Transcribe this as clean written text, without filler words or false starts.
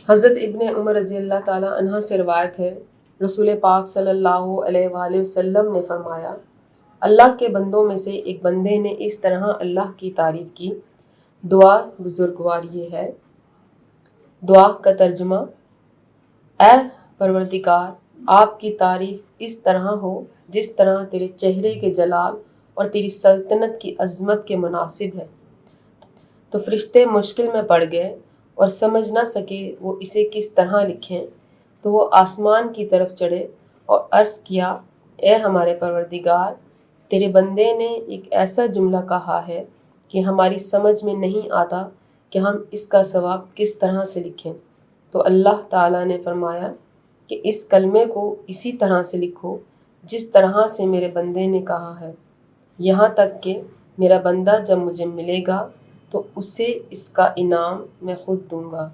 حضرت ابن عمر رضی اللہ تعالیٰ عنہ سے روایت ہے، رسول پاک صلی اللہ علیہ وآلہ وسلم نے فرمایا، اللہ کے بندوں میں سے ایک بندے نے اس طرح اللہ کی تعریف کی۔ دعا بزرگوار یہ ہے۔ دعا کا ترجمہ: اے پروردگار، آپ کی تعریف اس طرح ہو جس طرح تیرے چہرے کے جلال اور تیری سلطنت کی عظمت کے مناسب ہے۔ تو فرشتے مشکل میں پڑ گئے اور سمجھ نہ سکے وہ اسے کس طرح لکھیں، تو وہ آسمان کی طرف چڑھے اور عرض کیا، اے ہمارے پروردگار، تیرے بندے نے ایک ایسا جملہ کہا ہے کہ ہماری سمجھ میں نہیں آتا کہ ہم اس کا ثواب کس طرح سے لکھیں۔ تو اللہ تعالیٰ نے فرمایا کہ اس کلمے کو اسی طرح سے لکھو جس طرح سے میرے بندے نے کہا ہے، یہاں تک کہ میرا بندہ جب مجھے ملے گا تو اسے اس کا انعام میں خود دوں گا۔